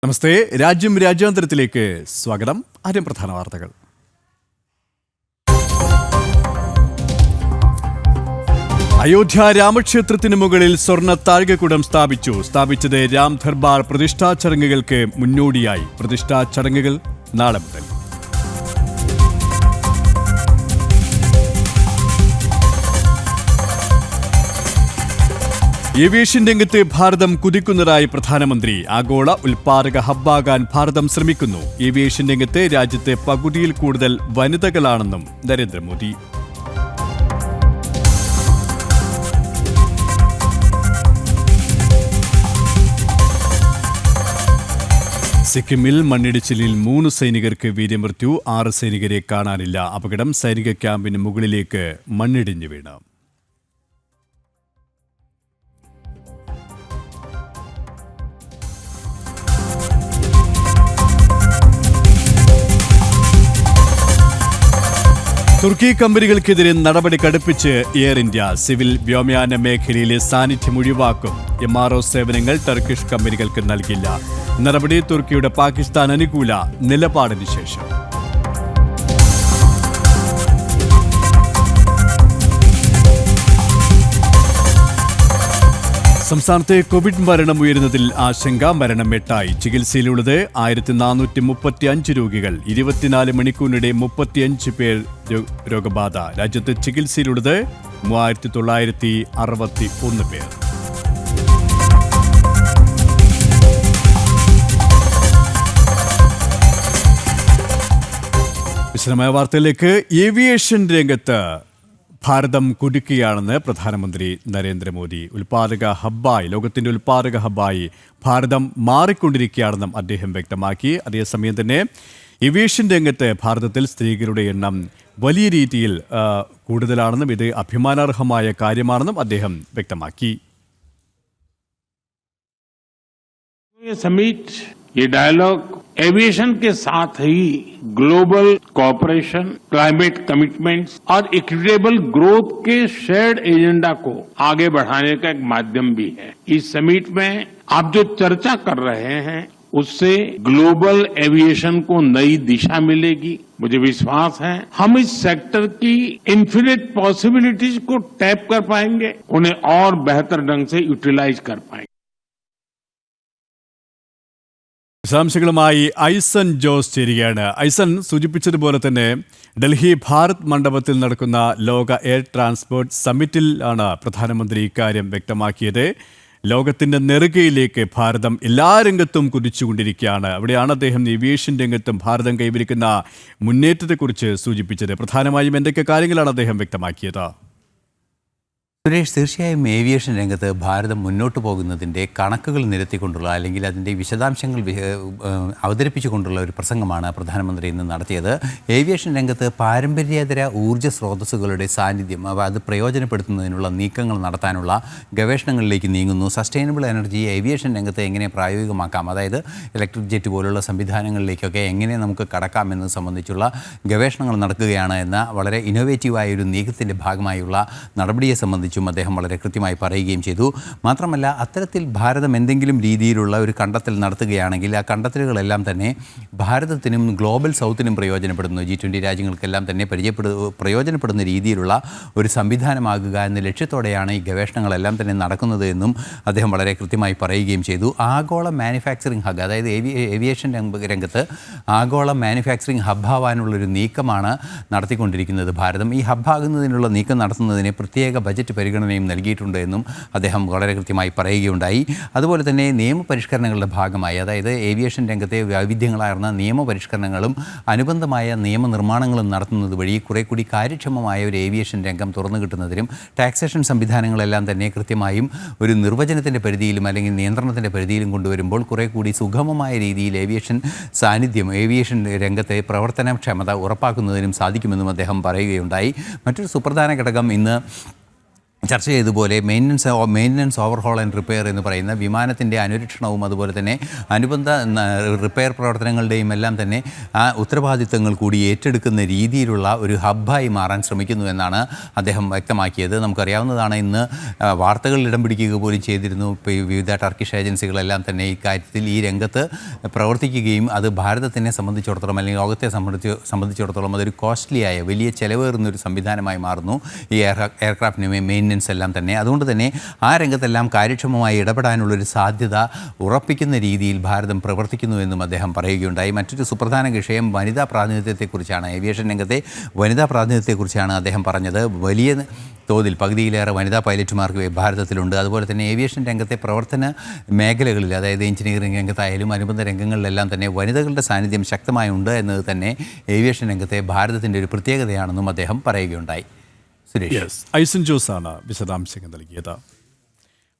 നമസ്തേ. രാജ്യം രാജ്യാന്തരത്തിലേക്ക് സ്വാഗതം. ആദ്യം പ്രധാന വാർത്തകൾ. അയോധ്യ രാമക്ഷേത്രത്തിന് മുകളിൽ സ്വർണ്ണ താഴികക്കുടം സ്ഥാപിച്ചത് രാം ദർബാർ പ്രതിഷ്ഠാ ചടങ്ങുകൾക്ക് മുന്നോടിയായി. പ്രതിഷ്ഠാ ചടങ്ങുകൾ നാളെ മുതൽ. ഏവിയേഷൻ രംഗത്ത് ഭാരതം കുതിക്കുന്നതായി പ്രധാനമന്ത്രി. ആഗോള ഉൽപ്പാദക ഹബ്ബാകാൻ ഭാരതം ശ്രമിക്കുന്നു. ഏവിയേഷൻ രംഗത്ത് രാജ്യത്തെ പകുതിയിൽ കൂടുതൽ വനിതകളാണെന്നും നരേന്ദ്രമോദി. സിക്കിമിൽ മണ്ണിടിച്ചിലിൽ 3 സൈനികർക്ക് വീരമൃത്യു, 6 സൈനികരെ കാണാനില്ല. അപകടം സൈനിക ക്യാമ്പിന് മുകളിലേക്ക് മണ്ണിടിഞ്ഞു വീണ്. തുർക്കി കമ്പനികൾക്കെതിരെ നടപടി കടുപ്പിച്ച് എയർ ഇന്ത്യ. സിവിൽ വ്യോമയാന മേഖലയിലെ സാന്നിധ്യം ഒഴിവാക്കും. MRO സേവനങ്ങൾ ടർക്കിഷ് കമ്പനികൾക്ക് നൽകില്ല. നടപടി തുർക്കിയുടെ പാകിസ്ഥാൻ അനുകൂല നിലപാടിന് ശേഷം. സംസ്ഥാനത്തെ കോവിഡ് മരണം ഉയരുന്നതിൽ ആശങ്ക. മരണം 8ആയി. ചികിത്സയിലുള്ളത് 1435 രോഗികൾ. 24 മണിക്കൂറിനിടെ 35 പേർ രോഗബാധ. രാജ്യത്ത് ചികിത്സയിലുള്ളത് 3961 പേർ. വിശദമായ വാർത്തയിലേക്ക്. ഏവിയേഷൻ രംഗത്ത് ഭാരതം കുതിക്കുകയാണെന്ന് പ്രധാനമന്ത്രി നരേന്ദ്രമോദി. ലോകത്തിന്റെ ഉൽപ്പാദക ഹബ്ബായി ഭാരതം മാറിക്കൊണ്ടിരിക്കുകയാണെന്നും അദ്ദേഹം വ്യക്തമാക്കി. അതേസമയം തന്നെ ഏവിയേഷൻ രംഗത്ത് ഭാരതത്തിൽ സ്ത്രീകളുടെ എണ്ണം വലിയ രീതിയിൽ കൂടുതലാണെന്നും ഇത് അഭിമാനാർഹമായ കാര്യമാണെന്നും അദ്ദേഹം വ്യക്തമാക്കി. ये डायलॉग एविएशन के साथ ही ग्लोबल कोऑपरेशन, क्लाइमेट कमिटमेंट्स और इक्विटेबल ग्रोथ के शेयर्ड एजेंडा को आगे बढ़ाने का एक माध्यम भी है. इस समिट में आप जो चर्चा कर रहे हैं उससे ग्लोबल एविएशन को नई दिशा मिलेगी. मुझे विश्वास है हम इस सेक्टर की इन्फिनिट पॉसिबिलिटीज को टैप कर पाएंगे, उन्हें और बेहतर ढंग से यूटिलाइज कर पाएंगे. വിശദാംശങ്ങളുമായി ഐസൻ ജോസ് ചേരുകയാണ്. ഐസൻ, സൂചിപ്പിച്ചതുപോലെ തന്നെ ഡൽഹി ഭാരത് മണ്ഡപത്തിൽ നടക്കുന്ന ലോക എയർ ട്രാൻസ്പോർട്ട് സമ്മിറ്റിൽ ആണ് പ്രധാനമന്ത്രി ഇക്കാര്യം വ്യക്തമാക്കിയത്. ലോകത്തിന്റെ നെറുകയിലേക്ക് ഭാരതം എല്ലാ രംഗത്തും കുതിച്ചുകൊണ്ടിരിക്കുകയാണ്. അവിടെയാണ് അദ്ദേഹം ഏവിയേഷൻ രംഗത്തും ഭാരതം കൈവരിക്കുന്ന മുന്നേറ്റത്തെക്കുറിച്ച് സൂചിപ്പിച്ചത്. പ്രധാനമായും എന്തൊക്കെ കാര്യങ്ങളാണ് അദ്ദേഹം വ്യക്തമാക്കിയത്? സുരേഷ്, തീർച്ചയായും ഏവിയേഷൻ രംഗത്ത് ഭാരതം മുന്നോട്ട് പോകുന്നതിൻ്റെ കണക്കുകൾ നിരത്തിക്കൊണ്ടുള്ള അല്ലെങ്കിൽ അതിൻ്റെ വിശദാംശങ്ങൾ അവതരിപ്പിച്ചുകൊണ്ടുള്ള ഒരു പ്രസംഗമാണ് പ്രധാനമന്ത്രി ഇന്ന് നടത്തിയത്. ഏവിയേഷൻ രംഗത്ത് പാരമ്പര്യേതര ഊർജ്ജ സ്രോതസ്സുകളുടെ സാന്നിധ്യം അത് പ്രയോജനപ്പെടുത്തുന്നതിനുള്ള നീക്കങ്ങൾ നടത്താനുള്ള ഗവേഷണങ്ങളിലേക്ക് നീങ്ങുന്നു. സസ്റ്റൈനബിൾ എനർജി ഏവിയേഷൻ രംഗത്ത് എങ്ങനെ പ്രായോഗികമാക്കാം, അതായത് ഇലക്ട്രിക് ജെറ്റ് പോലുള്ള സംവിധാനങ്ങളിലേക്കൊക്കെ എങ്ങനെ നമുക്ക് കടക്കാമെന്നത് സംബന്ധിച്ചുള്ള ഗവേഷണങ്ങൾ നടക്കുകയാണ് എന്ന വളരെ ഇന്നോവേറ്റീവായ ഒരു നീക്കത്തിൻ്റെ ഭാഗമായുള്ള നടപടിയെ സംബന്ധിച്ച് അദ്ദേഹം വളരെ കൃത്യമായി പറയുകയും ചെയ്തു. മാത്രമല്ല, അത്തരത്തിൽ ഭാരതം എന്തെങ്കിലും രീതിയിലുള്ള ഒരു കണ്ടെത്തൽ നടത്തുകയാണെങ്കിൽ ആ കണ്ടെത്തലുകളെല്ലാം തന്നെ ഭാരതത്തിനും ഗ്ലോബൽ സൗത്തിനും പ്രയോജനപ്പെടുന്നു. G20 രാജ്യങ്ങൾക്കെല്ലാം തന്നെ പ്രയോജനപ്പെടുന്ന രീതിയിലുള്ള ഒരു സംവിധാനമാകുക എന്ന ലക്ഷ്യത്തോടെയാണ് ഈ ഗവേഷണങ്ങളെല്ലാം തന്നെ നടക്കുന്നത് എന്നും അദ്ദേഹം വളരെ കൃത്യമായി പറയുകയും ചെയ്തു. ആഗോള മാനുഫാക്ചറിംഗ് ഹബ്, അതായത് ഏവിയേഷൻ രംഗത്ത് ആഗോള മാനുഫാക്ചറിംഗ് ഹബ്ബാവാനുള്ളൊരു നീക്കമാണ് നടത്തിക്കൊണ്ടിരിക്കുന്നത് ഭാരതം. ഈ ഹബ്ബാകുന്നതിനുള്ള നീക്കം നടത്തുന്നതിന് പ്രത്യേക ബജറ്റ് പരിഗണനയും നൽകിയിട്ടുണ്ട് എന്നും അദ്ദേഹം വളരെ കൃത്യമായി പറയുകയുണ്ടായി. അതുപോലെ തന്നെ നിയമപരിഷ്കരണങ്ങളുടെ ഭാഗമായി, അതായത് ഏവിയേഷൻ രംഗത്തെ വൈവിധ്യങ്ങളാർന്ന നിയമപരിഷ്കരണങ്ങളും അനുബന്ധമായ നിയമനിർമ്മാണങ്ങളും നടത്തുന്നത് വഴി കുറെ കൂടി കാര്യക്ഷമമായ ഒരു ഏവിയേഷൻ രംഗം തുറന്നു കിട്ടുന്നതിനും ടാക്സേഷൻ സംവിധാനങ്ങളെല്ലാം തന്നെ കൃത്യമായും ഒരു നിർവചനത്തിൻ്റെ പരിധിയിലും അല്ലെങ്കിൽ നിയന്ത്രണത്തിൻ്റെ പരിധിയിലും കൊണ്ടുവരുമ്പോൾ കുറെ കൂടി സുഗമമായ രീതിയിൽ ഏവിയേഷൻ രംഗത്തെ പ്രവർത്തനക്ഷമത ഉറപ്പാക്കുന്നതിനും സാധിക്കുമെന്നും അദ്ദേഹം പറയുകയുണ്ടായി. മറ്റൊരു സുപ്രധാന ഘടകം ഇന്ന് ചർച്ച ചെയ്തതുപോലെ മെയിൻ്റനൻസ് ഓവർഹോൾ ആൻഡ് റിപ്പയർ എന്ന് പറയുന്ന വിമാനത്തിൻ്റെ അനുരക്ഷണവും അതുപോലെ തന്നെ അനുബന്ധ റിപ്പയർ പ്രവർത്തനങ്ങളുടെയും എല്ലാം തന്നെ ആ ഉത്തരവാദിത്തങ്ങൾ കൂടി ഏറ്റെടുക്കുന്ന രീതിയിലുള്ള ഒരു ഹബ്ബായി മാറാൻ ശ്രമിക്കുന്നു എന്നാണ് അദ്ദേഹം വ്യക്തമാക്കിയത്. നമുക്കറിയാവുന്നതാണ്, ഇന്ന് വാർത്തകളിൽ ഇടം പിടിക്കുക പോലും ചെയ്തിരുന്നു. ഇപ്പോൾ ഈ വിവിധ ടർക്കിഷ് ഏജൻസികളെല്ലാം തന്നെ ഇക്കാര്യത്തിൽ ഈ രംഗത്ത് പ്രവർത്തിക്കുകയും അത് ഭാരതത്തിനെ സംബന്ധിച്ചിടത്തോളം അല്ലെങ്കിൽ ലോകത്തെ സംബന്ധിച്ചിടത്തോളം അതൊരു കോസ്റ്റ്ലിയായ വലിയ ചെലവേറുന്നൊരു സംവിധാനമായി മാറുന്നു ഈ എയർക്രാഫ്റ്റിന് മെയിൻ്റനൻസ് എല്ലാം തന്നെ. അതുകൊണ്ട് തന്നെ ആ രംഗത്തെല്ലാം കാര്യക്ഷമമായി ഇടപെടാനുള്ളൊരു സാധ്യത ഉറപ്പിക്കുന്ന രീതിയിൽ ഭാരതം പ്രവർത്തിക്കുന്നുവെന്നും അദ്ദേഹം പറയുകയുണ്ടായി. മറ്റൊരു സുപ്രധാന വിഷയം വനിതാ പ്രാതിനിധ്യത്തെക്കുറിച്ചാണ്. ഏവിയേഷൻ രംഗത്തെ വനിതാ പ്രാതിനിധ്യത്തെക്കുറിച്ചാണ് അദ്ദേഹം പറഞ്ഞത്. വലിയ തോതിൽ പകുതിയിലേറെ വനിതാ പൈലറ്റുമാർക്ക് ഭാരതത്തിലുണ്ട്. അതുപോലെ തന്നെ ഏവിയേഷൻ രംഗത്തെ പ്രവർത്തന മേഖലകളിൽ, അതായത് എഞ്ചിനീയറിംഗ് രംഗത്തായാലും അനുബന്ധ രംഗങ്ങളിലെല്ലാം തന്നെ വനിതകളുടെ സാന്നിധ്യം ശക്തമായുണ്ട് എന്നത് തന്നെ ഏവിയേഷൻ രംഗത്തെ ഭാരതത്തിൻ്റെ ഒരു പ്രത്യേകതയാണെന്നും അദ്ദേഹം പറയുകയുണ്ടായി. സുരേഷ്, ഐസൻ ജോസാണ് വിശദാംശങ്ങൾ നൽകിയത്.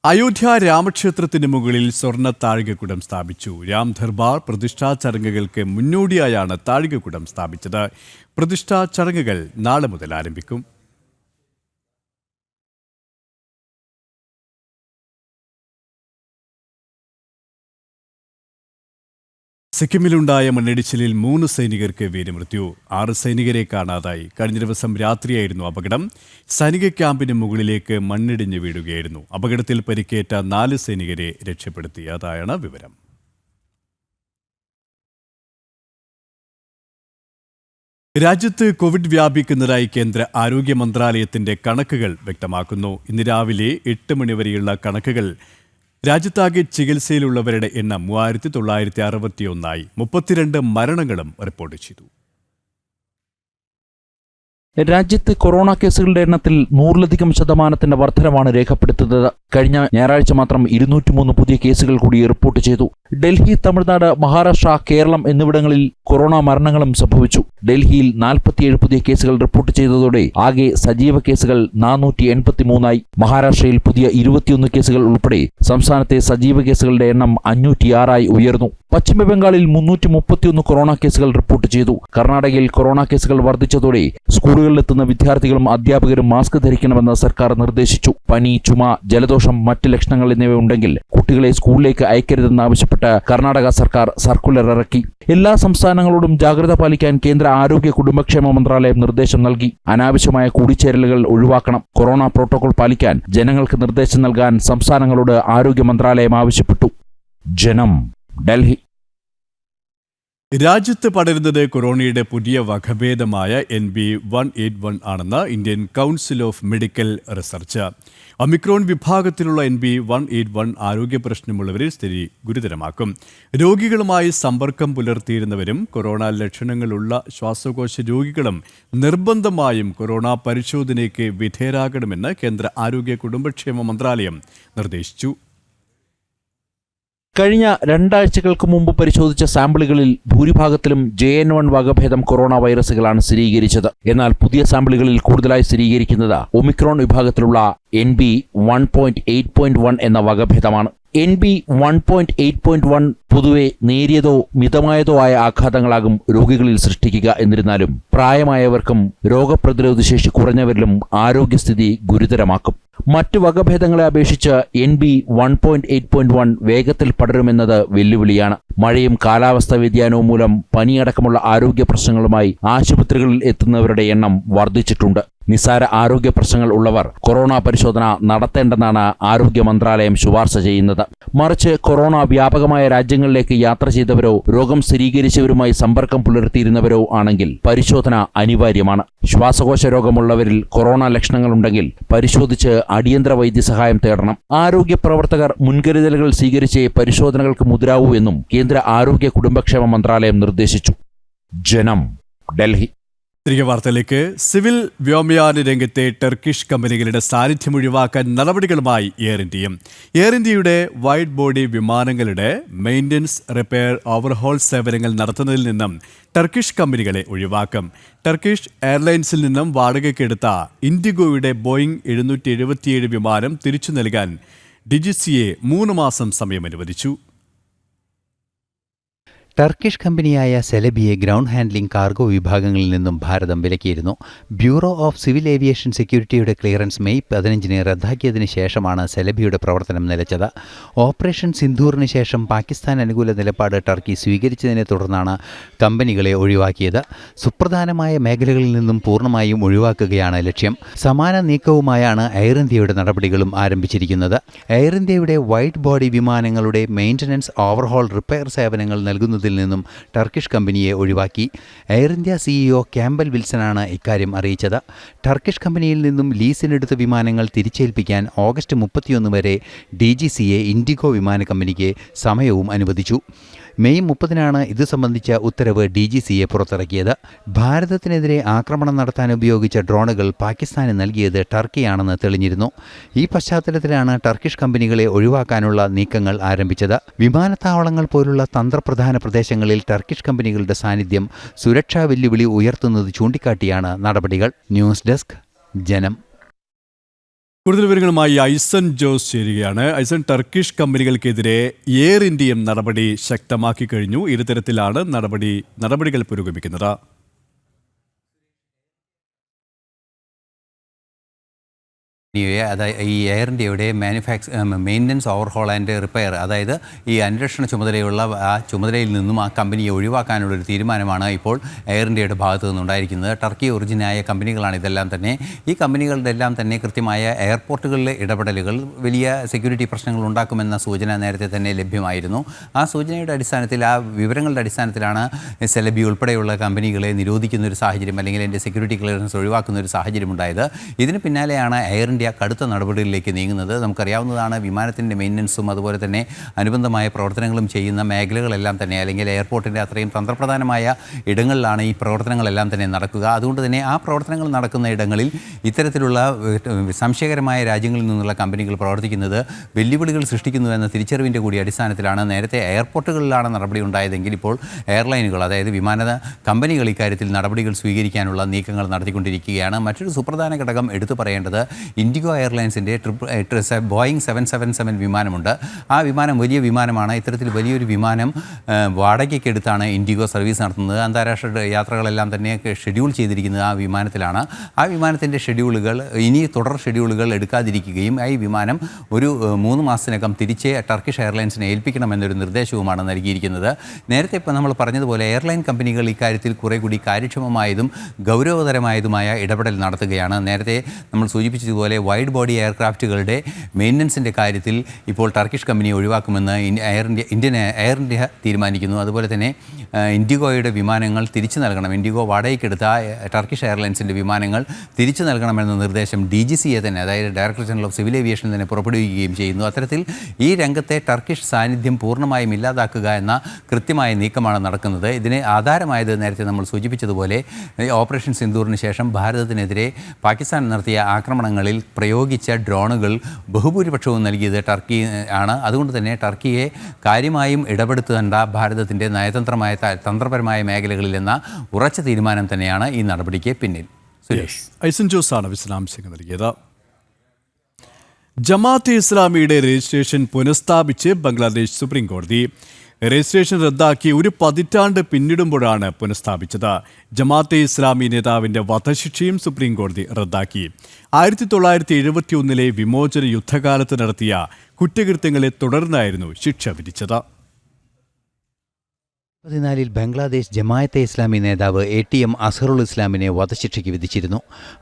അയോധ്യ രാമക്ഷേത്രത്തിന് മുകളിൽ സ്വർണ്ണ താഴികക്കുടം സ്ഥാപിച്ചു. രാം ദർബാർ പ്രതിഷ്ഠാ ചടങ്ങുകൾക്ക് മുന്നോടിയായാണ് താഴികക്കുടം സ്ഥാപിച്ചത്. പ്രതിഷ്ഠാ ചടങ്ങുകൾ നാളെ മുതൽ ആരംഭിക്കും. സിക്കിമിലുണ്ടായ മണ്ണിടിച്ചിലിൽ 3 സൈനികർക്ക് വീരമൃത്യു, 6 സൈനികരെ കാണാതായി. കഴിഞ്ഞ ദിവസം രാത്രിയായിരുന്നു അപകടം. സൈനിക ക്യാമ്പിന് മുകളിലേക്ക് മണ്ണിടിഞ്ഞ് വീഴുകയായിരുന്നു. അപകടത്തിൽ പരിക്കേറ്റ 4 സൈനികരെ രക്ഷപ്പെടുത്തിയതായാണ് വിവരം. രാജ്യത്ത് കോവിഡ് വ്യാപിക്കുന്നതായി കേന്ദ്ര ആരോഗ്യ മന്ത്രാലയത്തിന്റെ കണക്കുകൾ വ്യക്തമാക്കുന്നു. ഇന്ന് രാവിലെ 8 മണിവരെയുള്ള കണക്കുകൾ രാജ്യത്താകെ ചികിത്സയിലുള്ളവരുടെ എണ്ണം 3961ആയി. 32 മരണങ്ങളും റിപ്പോർട്ട് ചെയ്തു. രാജ്യത്ത് കൊറോണ കേസുകളുടെ എണ്ണത്തിൽ 100-ലധികം ശതമാനത്തിന്റെ വർധനമാണ് രേഖപ്പെടുത്തുന്നത്. കഴിഞ്ഞ ഞായറാഴ്ച മാത്രം 203 പുതിയ കേസുകൾ കൂടി റിപ്പോർട്ട് ചെയ്തു. ഡൽഹി, തമിഴ്നാട്, മഹാരാഷ്ട്ര, കേരളം എന്നിവിടങ്ങളിൽ കൊറോണ മരണങ്ങളും സംഭവിച്ചു. ഡൽഹിയിൽ 47 പുതിയ കേസുകൾ റിപ്പോർട്ട് ചെയ്തതോടെ ആകെ സജീവ കേസുകൾ 483ആയി. മഹാരാഷ്ട്രയിൽ പുതിയ 21 കേസുകൾ ഉൾപ്പെടെ സംസ്ഥാനത്തെ സജീവ കേസുകളുടെ എണ്ണം 506ആയി ഉയർന്നു. പശ്ചിമബംഗാളിൽ 331 കൊറോണ കേസുകൾ റിപ്പോർട്ട് ചെയ്തു. കർണാടകയിൽ കൊറോണ കേസുകൾ വർദ്ധിച്ചതോടെ സ്കൂളുകളിലെത്തുന്ന വിദ്യാർത്ഥികളും അധ്യാപകരും മാസ്ക് ധരിക്കണമെന്ന് സർക്കാർ നിർദ്ദേശിച്ചു. പനി, ചുമ, ജലദോഷം, മറ്റ് ലക്ഷണങ്ങൾ എന്നിവ ഉണ്ടെങ്കിൽ കുട്ടികളെ സ്കൂളിലേക്ക് അയക്കരുതെന്നാവശ്യപ്പെട്ട് കർണാടക സർക്കാർ സർക്കുലർ ഇറക്കി. എല്ലാ സംസ്ഥാനങ്ങളോടും ജാഗ്രത പാലിക്കാൻ കേന്ദ്ര ആരോഗ്യ കുടുംബക്ഷേമ മന്ത്രാലയം നിർദ്ദേശം നൽകി. അനാവശ്യമായ കൂടിച്ചേരലുകൾ ഒഴിവാക്കണം. കൊറോണ പ്രോട്ടോകോൾ പാലിക്കാൻ ജനങ്ങൾക്ക് നിർദ്ദേശം നൽകാൻ സംസ്ഥാനങ്ങളോട് ആരോഗ്യ മന്ത്രാലയം ആവശ്യപ്പെട്ടു. ജനം, ഡൽഹി. രാജ്യത്ത് പടരുന്നത് കൊറോണയുടെ പുതിയ വകഭേദമായ NB181 ആണെന്ന് Indian council of medical research. Omicron വിഭാഗത്തിലുള്ള NB181 ആരോഗ്യ പ്രശ്നമുള്ളവരിൽ സ്ഥിതി ഗുരുതരമാക്കും. രോഗികളുമായി സമ്പർക്കം പുലർത്തിയിരുന്നവരും കൊറോണ ലക്ഷണങ്ങളുള്ള ശ്വാസകോശ രോഗികളും നിർബന്ധമായും കൊറോണ പരിശോധനയ്ക്ക് വിധേയരാകണമെന്ന് കേന്ദ്ര ആരോഗ്യ കുടുംബക്ഷേമ മന്ത്രാലയം നിർദ്ദേശിച്ചു. കഴിഞ്ഞ 2 ആഴ്ചകൾക്ക് മുമ്പ് പരിശോധിച്ച സാമ്പിളുകളിൽ ഭൂരിഭാഗത്തിലും JN1 വകഭേദം കൊറോണ വൈറസുകളാണ് സ്ഥിരീകരിച്ചത്. എന്നാൽ പുതിയ സാമ്പിളുകളിൽ കൂടുതലായി സ്ഥിരീകരിക്കുന്നത് ഒമിക്രോൺ വിഭാഗത്തിലുള്ള NB1.8.1 എന്ന വകഭേദമാണ്. NB1.8.1 പൊതുവെ നേരിയതോ മിതമായതോ ആയ ആഘാതങ്ങളാകും രോഗികളിൽ സൃഷ്ടിക്കുക. എന്നിരുന്നാലും പ്രായമായവർക്കും രോഗപ്രതിരോധ ശേഷി കുറഞ്ഞവരിലും ആരോഗ്യസ്ഥിതി ഗുരുതരമാക്കും. മറ്റ് വകഭേദങ്ങളെ അപേക്ഷിച്ച് NB1.8.1 വേഗത്തിൽ പടരുമെന്നത് വെല്ലുവിളിയാണ്. മഴയും കാലാവസ്ഥാ വ്യതിയാനവും മൂലം പനിയടക്കമുള്ള ആരോഗ്യ പ്രശ്നങ്ങളുമായി ആശുപത്രികളിൽ എത്തുന്നവരുടെ എണ്ണം വർദ്ധിച്ചിട്ടുണ്ട്. നിസ്സാര ആരോഗ്യ പ്രശ്നങ്ങൾ ഉള്ളവർ കൊറോണ പരിശോധന നടത്തേണ്ടെന്നാണ് ആരോഗ്യ മന്ത്രാലയം ശുപാർശ ചെയ്യുന്നത്. മറിച്ച് കൊറോണ വ്യാപകമായ രാജ്യങ്ങളിലേക്ക് യാത്ര ചെയ്തവരോ രോഗം സ്ഥിരീകരിച്ചവരുമായി സമ്പർക്കം പുലർത്തിയിരുന്നവരോ ആണെങ്കിൽ പരിശോധന അനിവാര്യമാണ്. ശ്വാസകോശ രോഗമുള്ളവരിൽ കൊറോണ ലക്ഷണങ്ങളുണ്ടെങ്കിൽ പരിശോധിച്ച് അടിയന്തര വൈദ്യസഹായം തേടണം. ആരോഗ്യ പ്രവർത്തകർ മുൻകരുതലുകൾ സ്വീകരിച്ച് പരിശോധനകൾക്ക് മുതിരാവൂ എന്നും കേന്ദ്ര ആരോഗ്യ കുടുംബക്ഷേമ മന്ത്രാലയം നിർദ്ദേശിച്ചു. ജനം, ഡൽഹി. തിരികെ വാർത്തയിലേക്ക്. സിവിൽ വ്യോമയാന രംഗത്തെ ടർക്കിഷ് കമ്പനികളുടെ സാന്നിധ്യം ഒഴിവാക്കാൻ നടപടികളുമായി എയർ ഇന്ത്യയും. എയർ ഇന്ത്യയുടെ വൈഡ് ബോഡി വിമാനങ്ങളുടെ മെയിൻ്റനൻസ്, റിപ്പയർ, ഓവർഹോൾ സേവനങ്ങൾ നടത്തുന്നതിൽ നിന്നും ടർക്കിഷ് കമ്പനികളെ ഒഴിവാക്കും. ടർക്കിഷ് എയർലൈൻസിൽ നിന്നും വാടകയ്ക്കെടുത്ത ഇൻഡിഗോയുടെ ബോയിങ് 777 വിമാനം തിരിച്ചു നൽകാൻ DGCA 3 മാസം സമയം അനുവദിച്ചു. ടർക്കിഷ് കമ്പനിയായ സെലബിയെ ഗ്രൗണ്ട് ഹാൻഡ്ലിംഗ് കാർഗോ വിഭാഗങ്ങളിൽ നിന്നും ഭാരതം വിലക്കിയിരുന്നു. ബ്യൂറോ ഓഫ് സിവിൽ ഏവിയേഷൻ സെക്യൂരിറ്റിയുടെ ക്ലിയറൻസ് മെയ് 15 റദ്ദാക്കിയതിനു ശേഷമാണ് സെലബിയുടെ പ്രവർത്തനം നിലച്ചത്. ഓപ്പറേഷൻ സിന്ധൂറിന് ശേഷം പാകിസ്ഥാൻ അനുകൂല നിലപാട് ടർക്കി സ്വീകരിച്ചതിനെ തുടർന്നാണ് കമ്പനികളെ ഒഴിവാക്കിയത്. സുപ്രധാനമായ മേഖലകളിൽ നിന്നും പൂർണ്ണമായും ഒഴിവാക്കുകയാണ് ലക്ഷ്യം. സമാന നീക്കവുമായാണ് എയർ ഇന്ത്യയുടെ നടപടികളും ആരംഭിച്ചിരിക്കുന്നത്. എയർ ഇന്ത്യയുടെ വൈഡ് ബോഡി വിമാനങ്ങളുടെ മെയിൻ്റനൻസ്, ഓവർഹോൾ, റിപ്പയർ സേവനങ്ങൾ നൽകുന്നതിൽ നിന്നും ടർക്കിഷ് കമ്പനിയെ ഒഴിവാക്കി. എയർ ഇന്ത്യ സിഇഒ ക്യാമ്പൽ വിൽസനാണ് ഇക്കാര്യം അറിയിച്ചത്. ടർക്കിഷ് കമ്പനിയിൽ നിന്നും ലീസിനെടുത്ത വിമാനങ്ങൾ തിരിച്ചേൽപ്പിക്കാൻ ഓഗസ്റ്റ് 31 വരെ DGCA ഇൻഡിഗോ വിമാന കമ്പനിക്ക് സമയവും അനുവദിച്ചു. മെയ് 30 ഇത് സംബന്ധിച്ച ഉത്തരവ് DGCA പുറത്തിറക്കിയത്. ഭാരതത്തിനെതിരെ ആക്രമണം നടത്താൻ ഉപയോഗിച്ച ഡ്രോണുകൾ പാകിസ്ഥാന് നൽകിയത് ടർക്കിയാണെന്ന് തെളിഞ്ഞിരുന്നു. ഈ പശ്ചാത്തലത്തിലാണ് ടർക്കിഷ് കമ്പനികളെ ഒഴിവാക്കാനുള്ള നീക്കങ്ങൾ ആരംഭിച്ചത്. വിമാനത്താവളങ്ങൾ പോലുള്ള തന്ത്രപ്രധാന പ്രദേശങ്ങളിൽ ടർക്കിഷ് കമ്പനികളുടെ സാന്നിധ്യം സുരക്ഷാ വെല്ലുവിളി ഉയർത്തുന്നത് ചൂണ്ടിക്കാട്ടിയാണ് നടപടികൾ. ന്യൂസ് ഡെസ്ക്, ജനം. കൂടുതൽ വിവരങ്ങളുമായി ഐസൻ ജോസ് ചേരുകയാണ്. ഐസൻ, ടർക്കിഷ് കമ്പനികൾക്കെതിരെ എയർ ഇന്ത്യയും നടപടി ശക്തമാക്കി കഴിഞ്ഞു. ഇരുതരത്തിലാണ് നടപടികൾ പുരോഗമിക്കുന്നത്. അതായത് ഈ എയർ ഇന്ത്യയുടെ മെയിൻ്റനൻസ്, ഓവർഹോൾ ആൻഡ് റിപ്പയർ, അതായത് ഈ അന്വേഷണ ചുമതലയുള്ള ആ ചുമതലയിൽ നിന്നും ആ കമ്പനിയെ ഒഴിവാക്കാനുള്ളൊരു തീരുമാനമാണ് ഇപ്പോൾ എയർ ഇന്ത്യയുടെ ഭാഗത്തു നിന്നുണ്ടായിരിക്കുന്നത്. ടർക്കി ഒറിജിനായ കമ്പനികളാണ് ഇതെല്ലാം തന്നെ. ഈ കമ്പനികളുടെ എല്ലാം തന്നെ കൃത്യമായ എയർപോർട്ടുകളിലെ ഇടപെടലുകൾ വലിയ സെക്യൂരിറ്റി പ്രശ്നങ്ങൾ ഉണ്ടാക്കുമെന്ന സൂചന നേരത്തെ തന്നെ ലഭ്യമായിരുന്നു. ആ സൂചനയുടെ അടിസ്ഥാനത്തിൽ, ആ വിവരങ്ങളുടെ അടിസ്ഥാനത്തിലാണ് സെലബി ഉൾപ്പെടെയുള്ള കമ്പനികളെ നിരോധിക്കുന്ന ഒരു സാഹചര്യം, അല്ലെങ്കിൽ എൻ്റെ സെക്യൂരിറ്റി ക്ലിയറൻസ് ഒഴിവാക്കുന്ന ഒരു സാഹചര്യം ഉണ്ടായത്. ഇതിന് പിന്നാലെയാണ് എയർ ഇന്ത്യ കടുത്ത നടപടികളിലേക്ക് നീങ്ങുന്നത്. നമുക്കറിയാവുന്നതാണ്, വിമാനത്തിൻ്റെ മെയിൻ്റനൻസും അതുപോലെ തന്നെ അനുബന്ധമായ പ്രവർത്തനങ്ങളും ചെയ്യുന്ന മേഖലകളെല്ലാം തന്നെ, അല്ലെങ്കിൽ എയർപോർട്ടിൻ്റെ അത്രയും തന്ത്രപ്രധാനമായ ഇടങ്ങളിലാണ് ഈ പ്രവർത്തനങ്ങളെല്ലാം തന്നെ നടക്കുക. അതുകൊണ്ട് തന്നെ ആ പ്രവർത്തനങ്ങൾ നടക്കുന്ന ഇടങ്ങളിൽ ഇത്തരത്തിലുള്ള സംശയകരമായ രാജ്യങ്ങളിൽ നിന്നുള്ള കമ്പനികൾ പ്രവർത്തിക്കുന്നത് വെല്ലുവിളികൾ സൃഷ്ടിക്കുന്നു എന്ന തിരിച്ചറിവിൻ്റെ കൂടി അടിസ്ഥാനത്തിലാണ് നേരത്തെ എയർപോർട്ടുകളിലാണ് നടപടി ഉണ്ടായതെങ്കിൽ ഇപ്പോൾ എയർലൈനുകൾ, അതായത് വിമാന കമ്പനികൾ ഇക്കാര്യത്തിൽ നടപടികൾ സ്വീകരിക്കാനുള്ള നീക്കങ്ങൾ നടത്തിക്കൊണ്ടിരിക്കുകയാണ്. മറ്റൊരു സുപ്രധാന ഘടകം എടുത്തു പറയേണ്ടത്, ഇൻഡിഗോ എയർലൈൻസിൻ്റെ ബോയിങ് 777 വിമാനമുണ്ട്. ആ വിമാനം വലിയ വിമാനമാണ്. ഇത്തരത്തിൽ വലിയൊരു വിമാനം വാടകയ്ക്കെടുത്താണ് ഇൻഡിഗോ സർവീസ് നടത്തുന്നത്. അന്താരാഷ്ട്ര യാത്രകളെല്ലാം തന്നെ ഷെഡ്യൂൾ ചെയ്തിരിക്കുന്നത് ആ വിമാനത്തിലാണ്. ആ വിമാനത്തിൻ്റെ ഷെഡ്യൂളുകൾ, ഇനി തുടർ ഷെഡ്യൂളുകൾ എടുക്കാതിരിക്കുകയും ഈ വിമാനം ഒരു 3 മാസത്തിനകം തിരിച്ച് ടർക്കിഷ് എയർലൈൻസിനെ ഏൽപ്പിക്കണമെന്നൊരു നിർദ്ദേശവുമാണ് നൽകിയിരിക്കുന്നത്. നേരത്തെ ഇപ്പോൾ നമ്മൾ പറഞ്ഞതുപോലെ എയർലൈൻ കമ്പനികൾ ഇക്കാര്യത്തിൽ കുറേ കൂടി കാര്യക്ഷമമായതും ഗൗരവതരമായതുമായ ഇടപെടൽ നടത്തുകയാണ്. നേരത്തെ നമ്മൾ സൂചിപ്പിച്ചതുപോലെ വൈഡ് ബോഡി എയർക്രാഫ്റ്റുകളുടെ മെയിൻ്റനൻസിൻ്റെ കാര്യത്തിൽ ഇപ്പോൾ ടർക്കിഷ് കമ്പനിയെ ഒഴിവാക്കുമെന്ന് ഇന്ത്യൻ എയർ ഇന്ത്യ തീരുമാനിക്കുന്നു. അതുപോലെ തന്നെ ഇൻഡിഗോയുടെ വിമാനങ്ങൾ തിരിച്ചു നൽകണം, ഇൻഡിഗോ വാടകയ്ക്കെടുത്ത ടർക്കിഷ് എയർലൈൻസിൻ്റെ വിമാനങ്ങൾ തിരിച്ചു നൽകണമെന്ന നിർദ്ദേശം DGCA തന്നെ, അതായത് director general of civil aviation തന്നെ പുറപ്പെടുവിക്കുകയും ചെയ്യുന്നു. അത്തരത്തിൽ ഈ രംഗത്തെ ടർക്കിഷ് സാന്നിധ്യം പൂർണ്ണമായും ഇല്ലാതാക്കുക എന്ന കൃത്യമായ നീക്കമാണ് നടക്കുന്നത്. ഇതിന് ആധാരമായത് നേരത്തെ നമ്മൾ സൂചിപ്പിച്ചതുപോലെ ഓപ്പറേഷൻ സിന്ധൂറിന് ശേഷം ഭാരതത്തിനെതിരെ പാകിസ്ഥാൻ നടത്തിയ ആക്രമണങ്ങളിൽ പ്രയോഗിച്ച ഡ്രോണുകൾ ബഹുഭൂരിപക്ഷവും നൽകിയത് ടർക്കി ആണ്. അതുകൊണ്ട് തന്നെ ടർക്കിയെ കാര്യമായും ഇടപെടുത്തേണ്ട ഭാരതത്തിൻ്റെ തന്ത്രപരമായ മേഖലകളിൽ എന്ന ഉറച്ച തീരുമാനം തന്നെയാണ് ഈ നടപടിക്ക് പിന്നിൽ. സുരേഷ്, ഐസൻ ജോസാണ് വിശദാംശങ്ങൾ നൽകിയത്. ജമാഅത്തെ ഇസ്ലാമിയുടെ രജിസ്ട്രേഷൻ പുനഃസ്ഥാപിച്ച് ബംഗ്ലാദേശ് സുപ്രീം കോടതി. രജിസ്ട്രേഷൻ റദ്ദാക്കി ഒരു പതിറ്റാണ്ട് പിന്നിടുമ്പോഴാണ് പുനഃസ്ഥാപിച്ചത്. ജമാഅത്തെ ഇസ്ലാമി നേതാവിൻ്റെ വധശിക്ഷയും സുപ്രീം കോടതി റദ്ദാക്കി. 1971 വിമോചന യുദ്ധകാലത്ത് നടത്തിയ കുറ്റകൃത്യങ്ങളെ തുടർന്നായിരുന്നു ശിക്ഷ വിധിച്ചത്. 2014 ബംഗ്ലാദേശ് ജമാഅത്തെ ഇസ്ലാമി നേതാവ് ATM അസറുൽ ഇസ്ലാമിനെ വധശിക്ഷയ്ക്ക് വിധിച്ചിരുന്നു.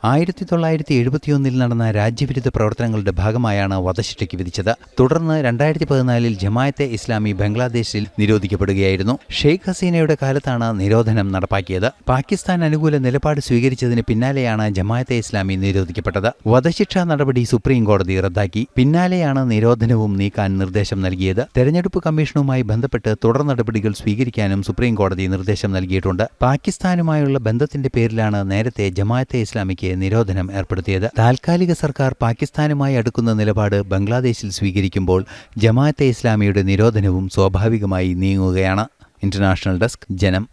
1971 നടന്ന രാജ്യവിരുദ്ധ പ്രവർത്തനങ്ങളുടെ ഭാഗമായാണ് വധശിക്ഷയ്ക്ക് വിധിച്ചത്. തുടർന്ന് 2014 ജമാഅത്തെ ഇസ്ലാമി ബംഗ്ലാദേശിൽ നിരോധിക്കപ്പെടുകയായിരുന്നു. ഷെയ്ഖ് ഹസീനയുടെ കാലത്താണ് നിരോധനം നടപ്പാക്കിയത്. പാകിസ്ഥാൻ അനുകൂല നിലപാട് സ്വീകരിച്ചതിന് പിന്നാലെയാണ് ജമാഅത്തെ ഇസ്ലാമി നിരോധിക്കപ്പെട്ടത്. വധശിക്ഷാ നടപടി സുപ്രീം കോടതി റദ്ദാക്കി. പിന്നാലെയാണ് നിരോധനവും നീക്കാൻ നിർദ്ദേശം നൽകിയത്. തെരഞ്ഞെടുപ്പ് കമ്മീഷനുമായി ബന്ധപ്പെട്ട് തുടർ നടപടികൾ സ്വീകരിക്കാൻ സുപ്രീം കോടതി നിർദ്ദേശം നൽകിയിട്ടുണ്ട്. പാകിസ്ഥാനുമായുള്ള ബന്ധത്തിന്റെ പേരിലാണ് നേരത്തെ ജമാഅത്തെ ഇസ്ലാമിക്ക് നിരോധനം ഏർപ്പെടുത്തിയത്. താൽക്കാലിക സർക്കാർ പാകിസ്ഥാനുമായി അടുക്കുന്ന നിലപാട് ബംഗ്ലാദേശിൽ സ്വീകരിക്കുമ്പോൾ ജമാഅത്തെ ഇസ്ലാമിയുടെ നിരോധനവും സ്വാഭാവികമായി നീങ്ങുകയാണ്. ഇന്റർനാഷണൽ ഡെസ്ക്, ജനം.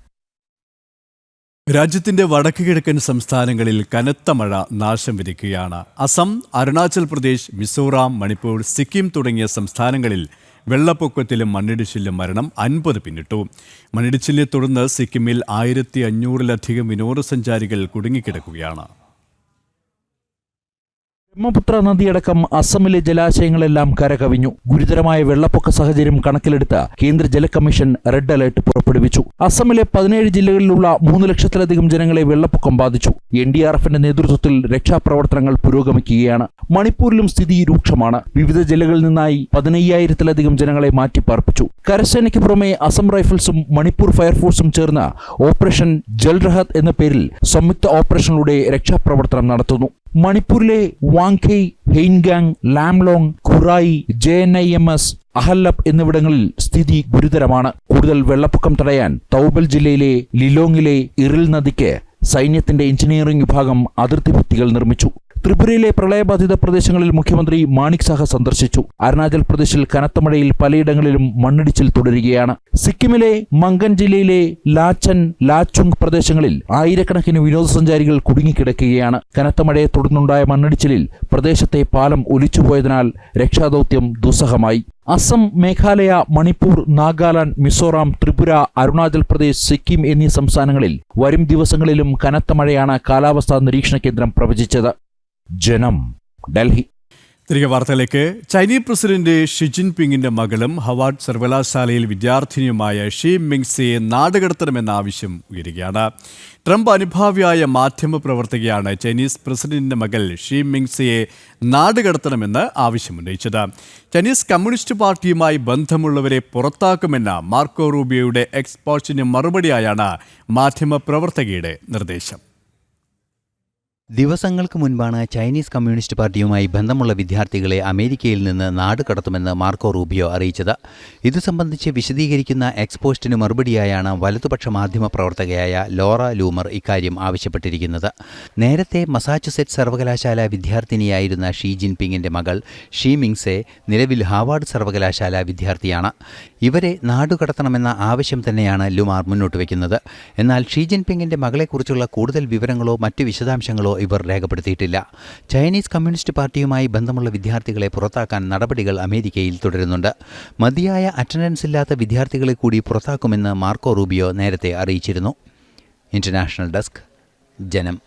രാജ്യത്തിന്റെ വടക്ക് കിഴക്കൻ സംസ്ഥാനങ്ങളിൽ കനത്ത മഴ നാശം വിതയ്ക്കുകയാണ്. അസം, അരുണാചൽ പ്രദേശ്, മിസോറാം, മണിപ്പൂർ, സിക്കിം തുടങ്ങിയ സംസ്ഥാനങ്ങളിൽ വെള്ളപ്പൊക്കത്തിലും മണ്ണിടിച്ചിലും മരണം 50 പിന്നിട്ടു. മണ്ണിടിച്ചിലിനെ തുടർന്ന് സിക്കിമിൽ 1500-ലധികം വിനോദസഞ്ചാരികൾ കുടുങ്ങിക്കിടക്കുകയാണ്. ബ്രഹ്മപുത്ര നദിയടക്കം അസമിലെ ജലാശയങ്ങളെല്ലാം കരകവിഞ്ഞു. ഗുരുതരമായ വെള്ളപ്പൊക്ക സാഹചര്യം കണക്കിലെടുത്ത് കേന്ദ്ര ജല കമ്മീഷൻ റെഡ് അലർട്ട് പുറപ്പെടുവിച്ചു. അസമിലെ 17 ജില്ലകളിലുള്ള 3 ലക്ഷത്തിലധികം ജനങ്ങളെ വെള്ളപ്പൊക്കം ബാധിച്ചു. NDRFന്റെ നേതൃത്വത്തിൽ രക്ഷാപ്രവർത്തനങ്ങൾ പുരോഗമിക്കുകയാണ്. മണിപ്പൂരിലും സ്ഥിതി രൂക്ഷമാണ്. വിവിധ ജില്ലകളിൽ നിന്നായി 15,000-ലധികം ജനങ്ങളെ മാറ്റിപ്പാർപ്പിച്ചു. കരസേനയ്ക്ക് പുറമെ അസം റൈഫിൾസും മണിപ്പൂർ ഫയർഫോഴ്സും ചേർന്ന് ഓപ്പറേഷൻ ജൽറഹത്ത് എന്ന പേരിൽ സംയുക്ത ഓപ്പറേഷനിലൂടെ രക്ഷാപ്രവർത്തനം നടത്തുന്നു. മണിപ്പൂരിലെ വാങ്ഖെയ്, ഹെയ്ൻഗാങ്, ലാംലോങ്, ഖുറായി, JNIMS, അഹല്ലബ് എന്നിവിടങ്ങളിൽ സ്ഥിതി ഗുരുതരമാണ്. കൂടുതൽ വെള്ളപ്പൊക്കം തടയാൻ തൗബൽ ജില്ലയിലെ ലിലോങ്ങിലെ ഇറിൽ നദിക്ക് സൈന്യത്തിന്റെ എഞ്ചിനീയറിംഗ് വിഭാഗം അതിർത്തി ഭിത്തികൾ നിർമ്മിച്ചു. ത്രിപുരയിലെ പ്രളയബാധിത പ്രദേശങ്ങളിൽ മുഖ്യമന്ത്രി മാണിക് സാഹ സന്ദർശിച്ചു. അരുണാചൽ പ്രദേശിൽ കനത്ത മഴയിൽ പലയിടങ്ങളിലും മണ്ണിടിച്ചിൽ തുടരുകയാണ്. സിക്കിമിലെ മംഗൻ ജില്ലയിലെ ലാച്ചൻ, ലാച്ചുങ് പ്രദേശങ്ങളിൽ ആയിരക്കണക്കിന് വിനോദസഞ്ചാരികൾ കുടുങ്ങിക്കിടക്കുകയാണ്. കനത്ത മഴയെ തുടർന്നുണ്ടായ മണ്ണിടിച്ചിലിൽ പ്രദേശത്തെ പാലം ഒലിച്ചുപോയതിനാൽ രക്ഷാദൌത്യം ദുസ്സഹമായി. അസം, മേഘാലയ, മണിപ്പൂർ, നാഗാലാൻഡ്, മിസോറാം, ത്രിപുര, അരുണാചൽ പ്രദേശ്, സിക്കിം എന്നീ സംസ്ഥാനങ്ങളിൽ വരും ദിവസങ്ങളിലും കനത്ത മഴയാണ് കാലാവസ്ഥാ നിരീക്ഷണ കേന്ദ്രം പ്രവചിച്ചത്. ജനം, ഡൽഹി. തിരികെ വാർത്തയിലേക്ക്. ചൈനീസ് പ്രസിഡന്റ് ഷി ജിൻപിങ്ങിന്റെ മകളും ഹവാർഡ് സർവകലാശാലയിൽ വിദ്യാർത്ഥിനിയുമായ ഷി മിങ്സിയെ നാടുകടത്തണമെന്ന ആവശ്യം ഉയരുകയാണ്. ട്രംപ് അനുഭാവിയായ മാധ്യമപ്രവർത്തകയാണ് ചൈനീസ് പ്രസിഡന്റിന്റെ മകൾ ഷി മിങ്സിയെ നാടുകടത്തണമെന്ന് ആവശ്യമുന്നയിച്ചത്. ചൈനീസ് കമ്മ്യൂണിസ്റ്റ് പാർട്ടിയുമായി ബന്ധമുള്ളവരെ പുറത്താക്കുമെന്ന മാർക്കോ റൂബിയോയുടെ എക്സ്പോഷന് മറുപടിയായാണ് മാധ്യമപ്രവർത്തകയുടെ നിർദ്ദേശം. ദിവസങ്ങൾക്ക് മുൻപാണ് ചൈനീസ് കമ്മ്യൂണിസ്റ്റ് പാർട്ടിയുമായി ബന്ധമുള്ള വിദ്യാർത്ഥികളെ അമേരിക്കയിൽ നിന്ന് നാടുകടത്തുമെന്ന് മാർക്കോ റൂബിയോ അറിയിച്ചത്. ഇതു സംബന്ധിച്ച് വിശദീകരിക്കുന്ന എക്സ്പോസ്റ്റിന് മറുപടിയായാണ് വലതുപക്ഷ മാധ്യമ പ്രവർത്തകയായ ലോറ ലൂമർ ഇക്കാര്യം ആവശ്യപ്പെട്ടിരിക്കുന്നത്. നേരത്തെ മസാച്യുസെറ്റ്സ് സർവകലാശാല വിദ്യാർത്ഥിനിയായിരുന്ന ഷി ജിൻപിങ്ങിന്റെ മകൾ ഷി മിങ്സെ നിലവിൽ ഹാവാർഡ് സർവകലാശാല വിദ്യാർത്ഥിയാണ്. ഇവരെ നാടുകടത്തണമെന്ന ആവശ്യം തന്നെയാണ് ലുമാർ മുന്നോട്ട് വയ്ക്കുന്നത്. എന്നാൽ ഷി ജിൻപിങ്ങിന്റെ മകളെക്കുറിച്ചുള്ള കൂടുതൽ വിവരങ്ങളോ മറ്റു വിശദാംശങ്ങളോ ഇവർ രേഖപ്പെടുത്തിയിട്ടില്ല. ചൈനീസ് കമ്മ്യൂണിസ്റ്റ് പാർട്ടിയുമായി ബന്ധമുള്ള വിദ്യാർത്ഥികളെ പുറത്താക്കാൻ നടപടികൾ അമേരിക്കയിൽ തുടരുന്നുണ്ട്. മതിയായ അറ്റൻഡൻസ് ഇല്ലാത്ത വിദ്യാർത്ഥികളെ കൂടി പുറത്താക്കുമെന്ന് മാർക്കോ റൂബിയോ നേരത്തെ അറിയിച്ചിരുന്നു. ഇന്റർനാഷണൽ ഡെസ്ക്, ജനം.